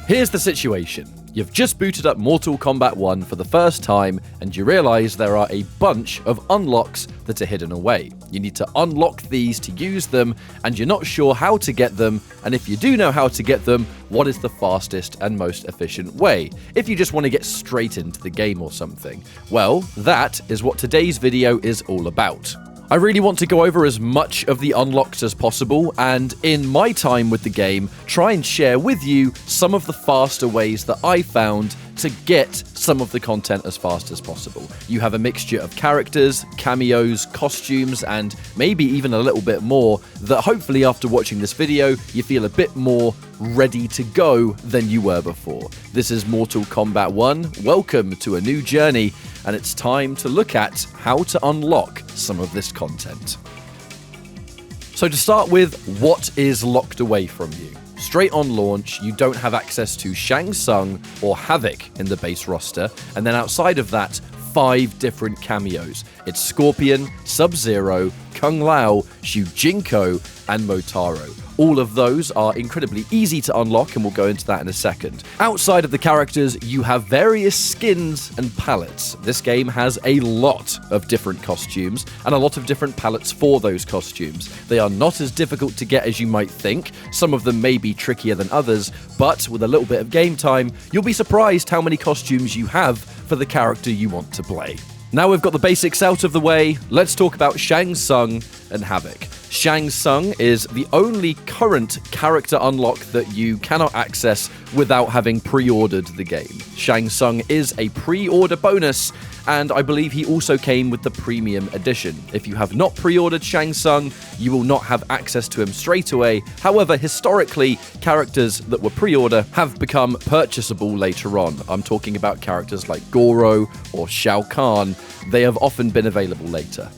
Here's the situation. You've just booted up Mortal Kombat 1 for the first time, and you realize there are a bunch of unlocks that are hidden away. You need to unlock these to use them, and you're not sure how to get them, and if you do know how to get them, what is the fastest and most efficient way, if you just want to get straight into the game or something. Well, that is what today's video is all about. I really want to go over as much of the unlocks as possible, and in my time with the game, try and share with you some of the faster ways that I found to get some of the content as fast as possible. You have a mixture of characters, cameos, costumes, and maybe even a little bit more that hopefully after watching this video, you feel a bit more ready to go than you were before. This is Mortal Kombat 1. Welcome to a new journey, and it's time to look at how to unlock some of this content. So to start with, what is locked away from you? Straight on launch, you don't have access to Shang or Havik in the base roster, and then outside of that, 5 different cameos. It's Scorpion, Sub-Zero, Kung Lao, Shujinko, and Motaro. All of those are incredibly easy to unlock, and we'll go into that in a second. Outside of the characters, you have various skins and palettes. This game has a lot of different costumes, and a lot of different palettes for those costumes. They are not as difficult to get as you might think. Some of them may be trickier than others, but with a little bit of game time, you'll be surprised how many costumes you have for the character you want to play. Now we've got the basics out of the way, let's talk about Shang Tsung and Havik. Shang Tsung is the only current character unlock that you cannot access without having pre-ordered the game. Shang Tsung is a pre-order bonus, and I believe he also came with the premium edition. If you have not pre-ordered Shang Tsung, you will not have access to him straight away. However, historically, characters that were pre-order have become purchasable later on. I'm talking about characters like Goro or Shao Kahn. They have often been available later.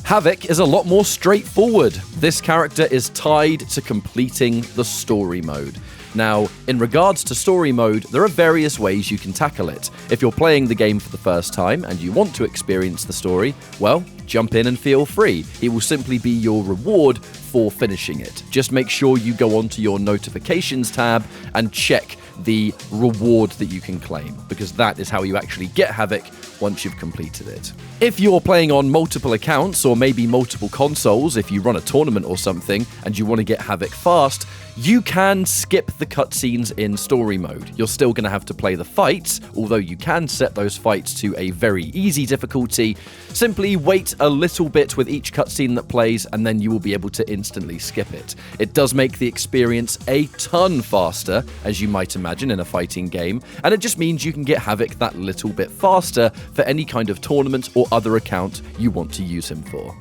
Havik is a lot more straightforward. This character is tied to completing the story mode. Now, in regards to story mode, there are various ways you can tackle it. If you're playing the game for the first time and you want to experience the story, well, jump in and feel free. It will simply be your reward for finishing it. Just make sure you go onto your notifications tab and check the reward that you can claim, because that is how you actually get Havik once you've completed it. If you're playing on multiple accounts or maybe multiple consoles, if you run a tournament or something and you want to get Havik fast, you can skip the cutscenes in story mode. You're still going to have to play the fights, although you can set those fights to a very easy difficulty. Simply wait a little bit with each cutscene that plays, and then you will be able to instantly skip it. It does make the experience a ton faster, as you might imagine in a fighting game, and it just means you can get Havik that little bit faster for any kind of tournament or other account you want to use him for.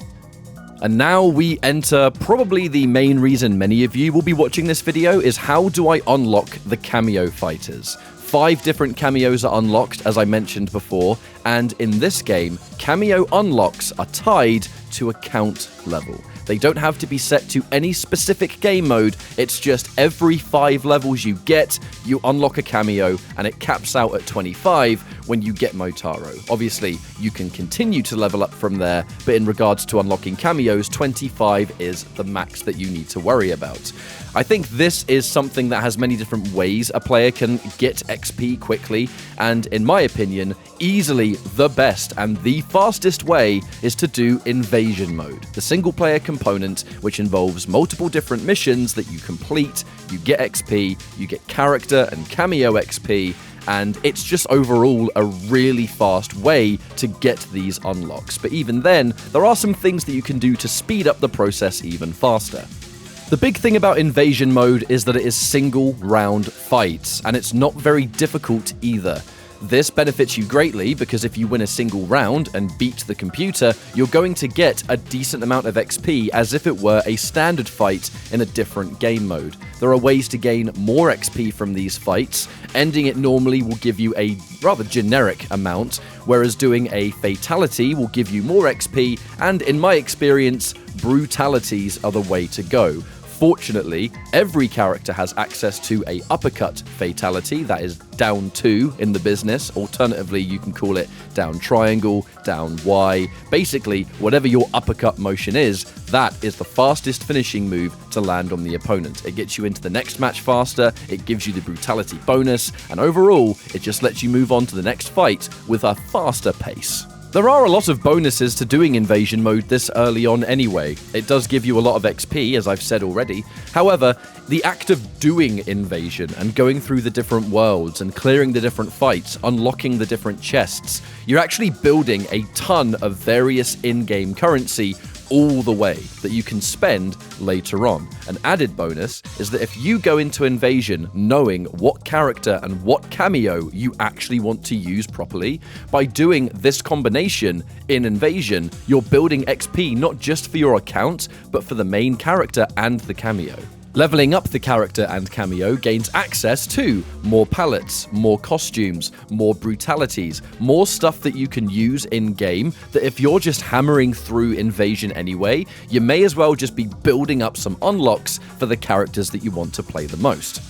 And now we enter probably the main reason many of you will be watching this video is how do I unlock the cameo fighters? 5 different cameos are unlocked, as I mentioned before, and in this game, cameo unlocks are tied to account level. They don't have to be set to any specific game mode, it's just every 5 levels you get, you unlock a cameo, and it caps out at 25 when you get Motaro. Obviously, you can continue to level up from there, but in regards to unlocking cameos, 25 is the max that you need to worry about. I think this is something that has many different ways a player can get XP quickly, and in my opinion, easily the best and the fastest way is to do Invasion Mode, the single player component which involves multiple different missions that you complete, you get XP, you get character and cameo XP, and it's just overall a really fast way to get these unlocks. But even then, there are some things that you can do to speed up the process even faster. The big thing about Invasion Mode is that it is single round fights, and it's not very difficult either. This benefits you greatly because if you win a single round and beat the computer, you're going to get a decent amount of XP as if it were a standard fight in a different game mode. There are ways to gain more XP from these fights. Ending it normally will give you a rather generic amount, whereas doing a fatality will give you more XP, and in my experience, brutalities are the way to go. Unfortunately, every character has access to a uppercut fatality, that is down 2 in the business. Alternatively, you can call it down triangle, down Y. Basically, whatever your uppercut motion is, that is the fastest finishing move to land on the opponent. It gets you into the next match faster, it gives you the brutality bonus, and overall, it just lets you move on to the next fight with a faster pace. There are a lot of bonuses to doing Invasion mode this early on anyway. It does give you a lot of XP, as I've said already. However, the act of doing Invasion and going through the different worlds and clearing the different fights, unlocking the different chests, you're actually building a ton of various in-game currency all the way that you can spend later on. An added bonus is that if you go into Invasion knowing what character and what cameo you actually want to use properly, by doing this combination in Invasion, you're building XP not just for your account, but for the main character and the cameo. Leveling up the character and cameo gains access to more palettes, more costumes, more brutalities, more stuff that you can use in-game that if you're just hammering through Invasion anyway, you may as well just be building up some unlocks for the characters that you want to play the most.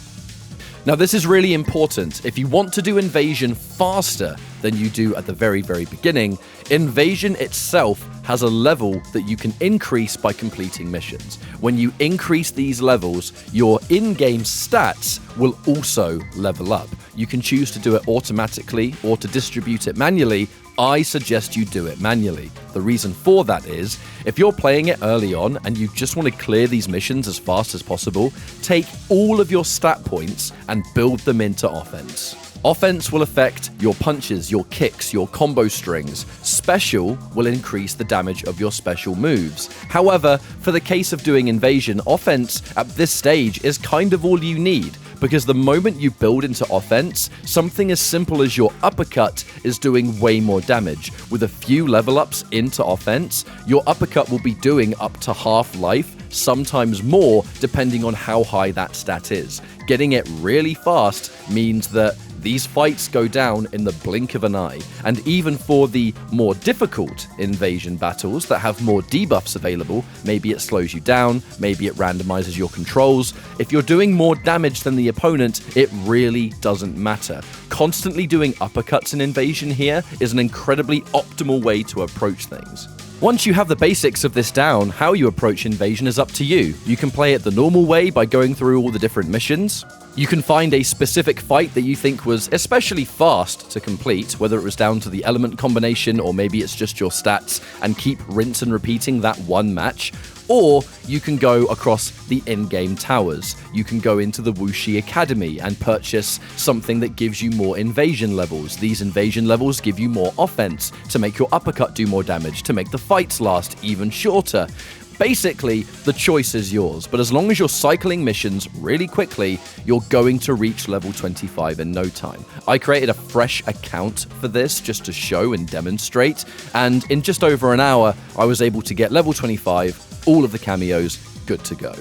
Now, this is really important. If you want to do Invasion faster than you do at the very, very beginning, Invasion itself has a level that you can increase by completing missions. When you increase these levels, your in-game stats will also level up. You can choose to do it automatically or to distribute it manually. I suggest you do it manually. The reason for that is, if you're playing it early on and you just want to clear these missions as fast as possible, take all of your stat points and build them into offense. Offense will affect your punches, your kicks, your combo strings. Special will increase the damage of your special moves. However, for the case of doing Invasion, offense at this stage is kind of all you need, because the moment you build into offense, something as simple as your uppercut is doing way more damage. With a few level ups into offense, your uppercut will be doing up to half life, sometimes more, depending on how high that stat is. Getting it really fast means that these fights go down in the blink of an eye, and even for the more difficult Invasion battles that have more debuffs available, maybe it slows you down, maybe it randomizes your controls, if you're doing more damage than the opponent, it really doesn't matter. Constantly doing uppercuts in Invasion here is an incredibly optimal way to approach things. Once you have the basics of this down, how you approach Invasion is up to you. You can play it the normal way by going through all the different missions. You can find a specific fight that you think was especially fast to complete, whether it was down to the element combination or maybe it's just your stats, and keep rinse and repeating that one match. Or you can go across the in-game towers. You can go into the Wuxi Academy and purchase something that gives you more invasion levels. These invasion levels give you more offense to make your uppercut do more damage, to make the fights last even shorter. Basically, the choice is yours, but as long as you're cycling missions really quickly, you're going to reach level 25 in no time. I created a fresh account for this just to show and demonstrate, and in just over an hour, I was able to get level 25, all of the cameos, good to go.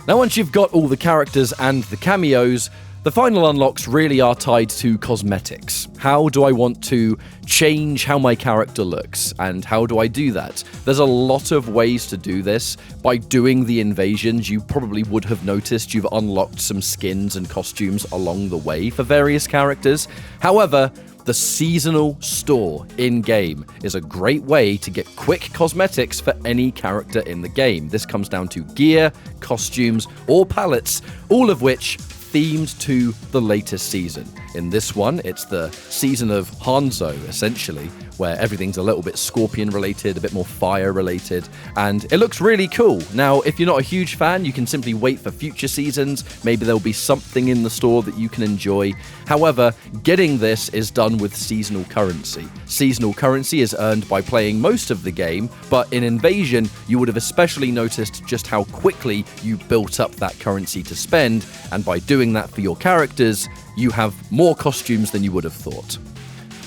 Now, once you've got all the characters and the cameos, the final unlocks really are tied to cosmetics. How do I want to change how my character looks, and how do I do that? There's a lot of ways to do this. By doing the invasions, you probably would have noticed you've unlocked some skins and costumes along the way for various characters. However, the seasonal store in-game is a great way to get quick cosmetics for any character in the game. This comes down to gear, costumes, or palettes, all of which themed to the latest season. In this one, it's the season of Hanzo, essentially, where everything's a little bit Scorpion related, a bit more fire related, and it looks really cool. Now, if you're not a huge fan, you can simply wait for future seasons. Maybe there'll be something in the store that you can enjoy. However, getting this is done with seasonal currency. Seasonal currency is earned by playing most of the game, but in Invasion, you would have especially noticed just how quickly you built up that currency to spend, and by doing that for your characters, you have more costumes than you would have thought.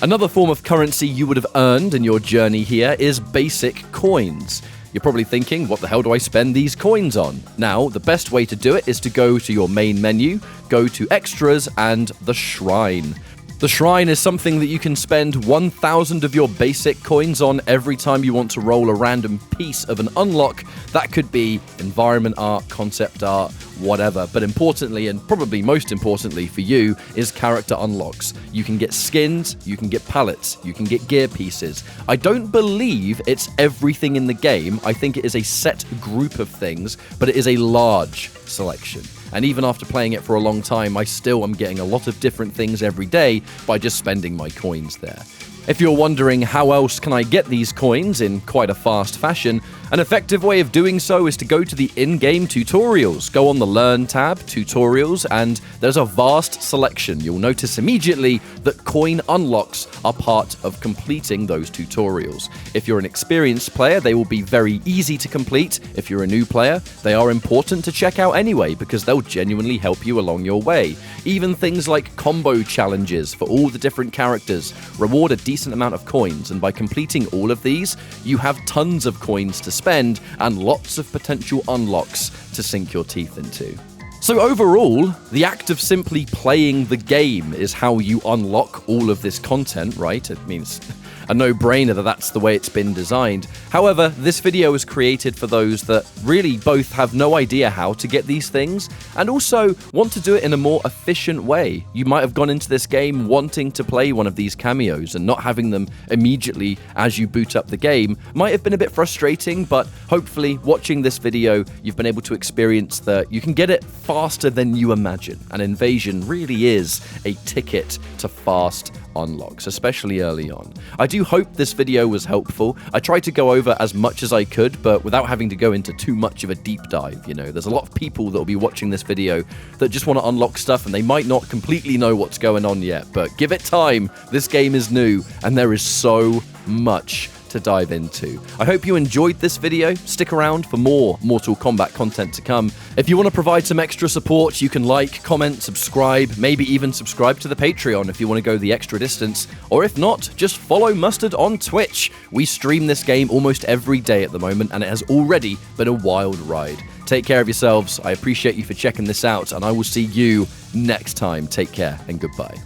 Another form of currency you would have earned in your journey here is basic coins. You're probably thinking, what the hell do I spend these coins on? Now, the best way to do it is to go to your main menu, go to extras and the shrine. The shrine is something that you can spend 1,000 of your basic coins on every time you want to roll a random piece of an unlock. That could be environment art, concept art, whatever. But importantly, and probably most importantly for you, is character unlocks. You can get skins, you can get palettes, you can get gear pieces. I don't believe it's everything in the game. I think it is a set group of things, but it is a large selection. And even after playing it for a long time, I still am getting a lot of different things every day by just spending my coins there. If you're wondering how else can I get these coins in quite a fast fashion, an effective way of doing so is to go to the in-game tutorials. Go on the Learn tab, Tutorials, and there's a vast selection. You'll notice immediately that coin unlocks are part of completing those tutorials. If you're an experienced player, they will be very easy to complete. If you're a new player, they are important to check out anyway because they'll genuinely help you along your way. Even things like combo challenges for all the different characters reward a decent amount of coins, and by completing all of these, you have tons of coins to spend and lots of potential unlocks to sink your teeth into. So overall, the act of simply playing the game is how you unlock all of this content, right? It means a no-brainer that that's the way it's been designed. However, this video is created for those that really both have no idea how to get these things and also want to do it in a more efficient way. You might have gone into this game wanting to play one of these cameos, and not having them immediately as you boot up the game might have been a bit frustrating, but hopefully watching this video, you've been able to experience that you can get it faster than you imagine. And Invasion really is a ticket to fast unlocks, especially early on. I do hope this video was helpful. I tried to go over as much as I could, but without having to go into too much of a deep dive. You know, there's a lot of people that will be watching this video that just want to unlock stuff and they might not completely know what's going on yet, but give it time. This game is new and there is so much to dive into. I hope you enjoyed this video. Stick around for more Mortal Kombat content to come. If you want to provide some extra support, you can like, comment, subscribe, maybe even subscribe to the Patreon if you want to go the extra distance, or if not, just follow Mustard on Twitch. We stream this game almost every day at the moment, and it has already been a wild ride. Take care of yourselves. I appreciate you for checking this out, and I will see you next time. Take care and goodbye.